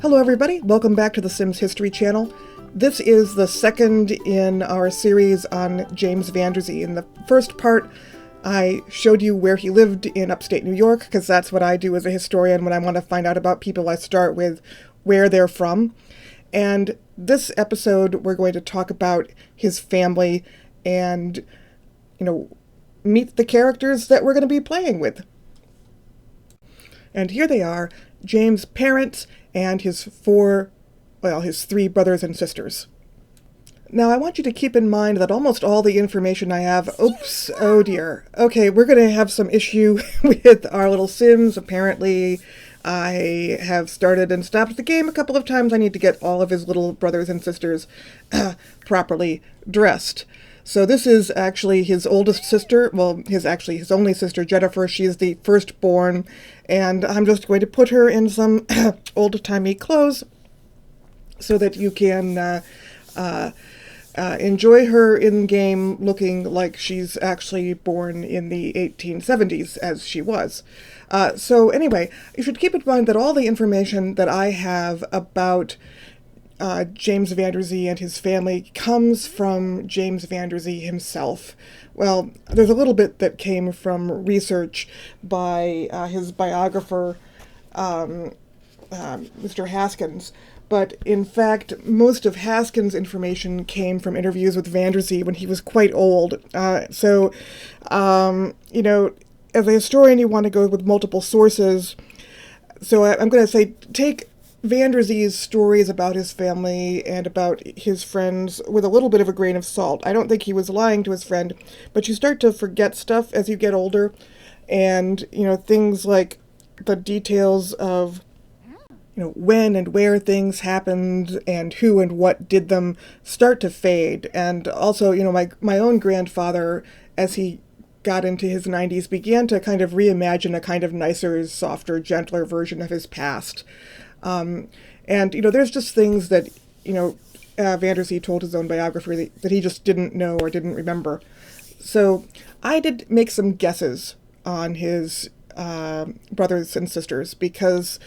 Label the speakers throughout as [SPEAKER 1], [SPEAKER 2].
[SPEAKER 1] Hello everybody, welcome back to the Sims History channel. This is the second in our series on James VanDerZee. In the first part, I showed you where he lived in upstate New York, because that's what I do as a historian when I want to find out about people. I start with where they're from. And this episode, we're going to talk about his family and, meet the characters that we're going to be playing with. And here they are, James' parents and his three brothers and sisters. Now, I want you to keep in mind that almost all the information I have, oh dear. Okay, we're going to have some issue with our little Sims. Apparently, I have started and stopped the game a couple of times. I need to get all of his little brothers and sisters properly dressed. So this is actually his oldest sister, his only sister, Jennifer. She is the firstborn, and I'm just going to put her in some old-timey clothes so that you can enjoy her in-game looking like she's actually born in the 1870s, as she was. So anyway, you should keep in mind that all the information that I have about James VanDerZee and his family comes from James VanDerZee himself. Well, there's a little bit that came from research by his biographer, Mr. Haskins, but in fact, most of Haskins' information came from interviews with VanDerZee when he was quite old. So, as a historian, you want to go with multiple sources. So I'm going to say take VanDerZee's stories about his family and about his friends with a little bit of a grain of salt. I don't think he was lying to his friend, but you start to forget stuff as you get older, and things like the details of when and where things happened and who and what did them start to fade. And also, my own grandfather, as he got into his 90s, began to kind of reimagine a kind of nicer, softer, gentler version of his past. There's just things that, VanDerZee told his own biography that he just didn't know or didn't remember. So I did make some guesses on his brothers and sisters because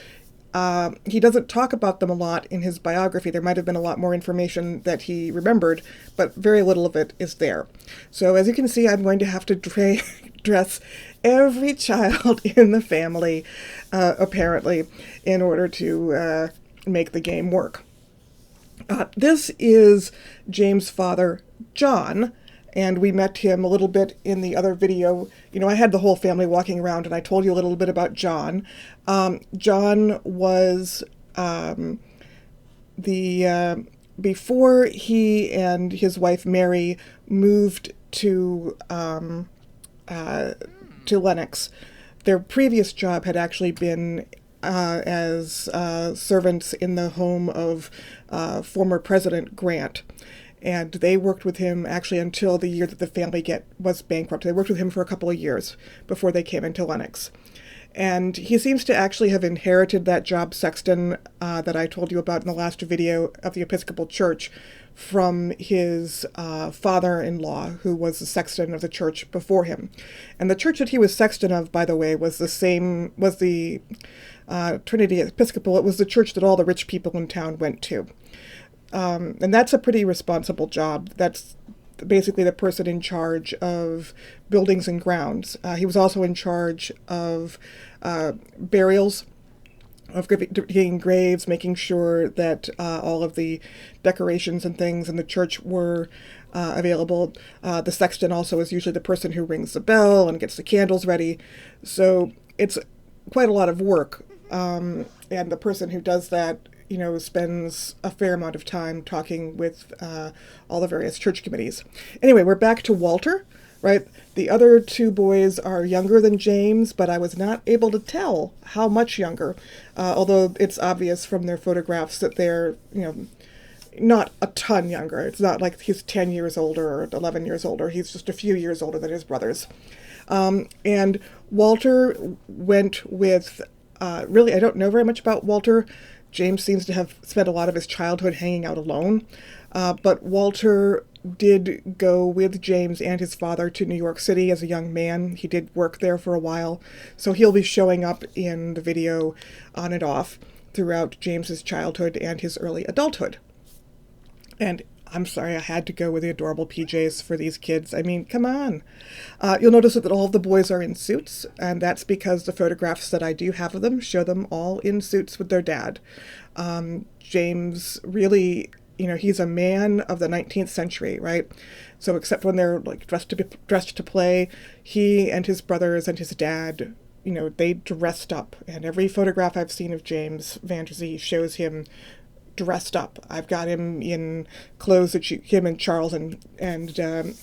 [SPEAKER 1] he doesn't talk about them a lot in his biography. There might have been a lot more information that he remembered, but very little of it is there. So as you can see, I'm going to have to dress every child in the family, apparently, in order to make the game work. This is James' father, John, and we met him a little bit in the other video. I had the whole family walking around, and I told you a little bit about John. John was before he and his wife Mary moved to Lenox. Their previous job had actually been as servants in the home of former President Grant. And they worked with him actually until the year that the family was bankrupt. They worked with him for a couple of years before they came into Lenox. And he seems to actually have inherited that job sexton that I told you about in the last video of the Episcopal Church from his father-in-law, who was the sexton of the church before him. And the church that he was sexton of, by the way, was the Trinity Episcopal. It was the church that all the rich people in town went to. And that's a pretty responsible job. That's basically the person in charge of buildings and grounds. He was also in charge of burials, of digging graves, making sure that all of the decorations and things in the church were available. The sexton also is usually the person who rings the bell and gets the candles ready. So it's quite a lot of work. And the person who does that spends a fair amount of time talking with all the various church committees. Anyway, we're back to Walter, right? The other two boys are younger than James, but I was not able to tell how much younger, although it's obvious from their photographs that they're, not a ton younger. It's not like he's 10 years older or 11 years older. He's just a few years older than his brothers. And Walter went with, really, I don't know very much about Walter. James seems to have spent a lot of his childhood hanging out alone, but Walter did go with James and his father to New York City as a young man. He did work there for a while, so he'll be showing up in the video on and off. throughout James's childhood and his early adulthood. And I'm sorry, I had to go with the adorable PJs for these kids. I mean, come on. You'll notice that all of the boys are in suits, and that's because the photographs that I do have of them show them all in suits with their dad. James really, he's a man of the 19th century, right? So except when they're like dressed to play, he and his brothers and his dad, they dressed up. And every photograph I've seen of James VanDerZee shows him dressed up. I've got him in clothes that him and Charles and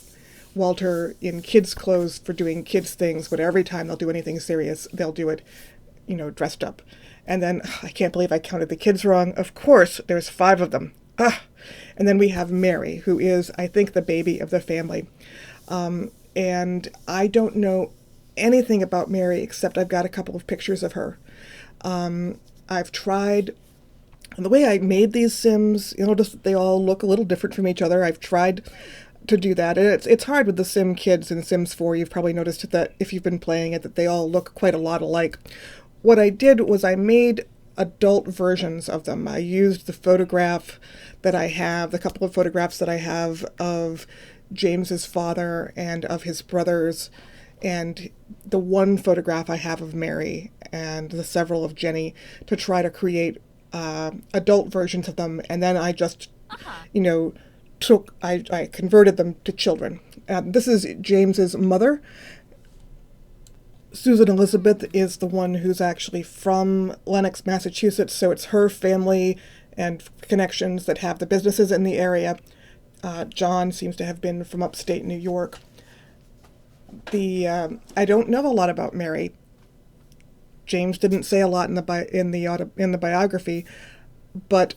[SPEAKER 1] Walter in kids' clothes for doing kids' things, but every time they'll do anything serious, they'll do it, dressed up. And then, I can't believe I counted the kids wrong. Of course, there's 5 of them. And then we have Mary, who is, I think, the baby of the family. And I don't know anything about Mary except I've got a couple of pictures of her. I've tried. And the way I made these Sims, just they all look a little different from each other. I've tried to do that. And it's hard with the Sim kids in Sims 4. You've probably noticed that if you've been playing it, that they all look quite a lot alike. What I did was I made adult versions of them. I used the photograph that I have, the couple of photographs that I have of James's father and of his brothers, and the one photograph I have of Mary and the several of Jenny, to try to create adult versions of them, and then I just, I converted them to children. This is James's mother. Susan Elizabeth is the one who's actually from Lenox, Massachusetts, so it's her family and connections that have the businesses in the area. John seems to have been from upstate New York. I don't know a lot about Mary. James didn't say a lot in the biography, but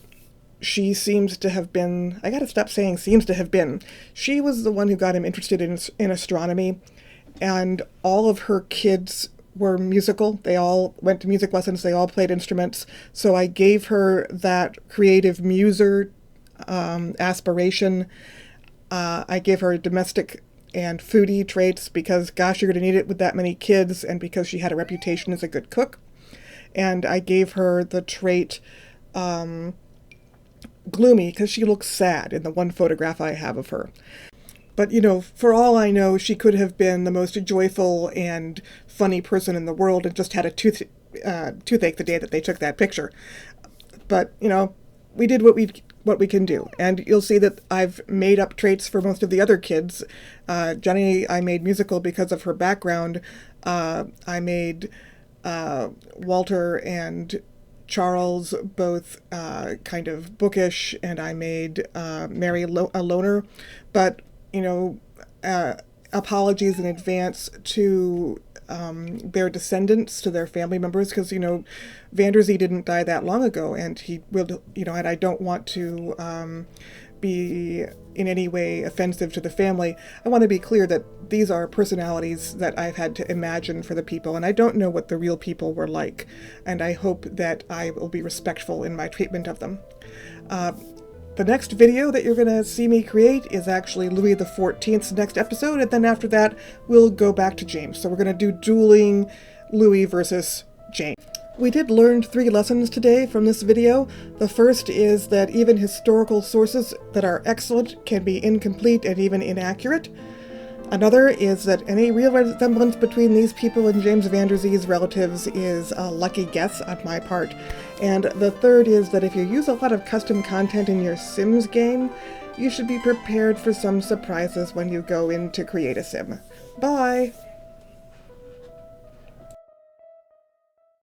[SPEAKER 1] she seems to have been, I gotta stop saying seems to have been, she was the one who got him interested in astronomy, and all of her kids were musical. They all went to music lessons, they all played instruments, so I gave her that creative muser aspiration. I gave her domestic and foodie traits because, gosh, you're going to need it with that many kids, and because she had a reputation as a good cook. And I gave her the trait gloomy because she looks sad in the one photograph I have of her. But, for all I know, she could have been the most joyful and funny person in the world and just had a toothache the day that they took that picture. But, we did what we can do. And you'll see that I've made up traits for most of the other kids. Jenny, I made musical because of her background. I made Walter and Charles both kind of bookish, and I made Mary a loner. But, apologies in advance to their descendants, to their family members, because, VanDerZee didn't die that long ago, and he will, and I don't want to be in any way offensive to the family. I want to be clear that these are personalities that I've had to imagine for the people, and I don't know what the real people were like, and I hope that I will be respectful in my treatment of them. The next video that you're going to see me create is actually Louis XIV's next episode, and then after that, we'll go back to James. So we're going to do dueling Louis versus James. We did learn 3 lessons today from this video. The first is that even historical sources that are excellent can be incomplete and even inaccurate. Another is that any real resemblance between these people and James VanDerZee's relatives is a lucky guess on my part. And the third is that if you use a lot of custom content in your Sims game, you should be prepared for some surprises when you go in to create a Sim. Bye!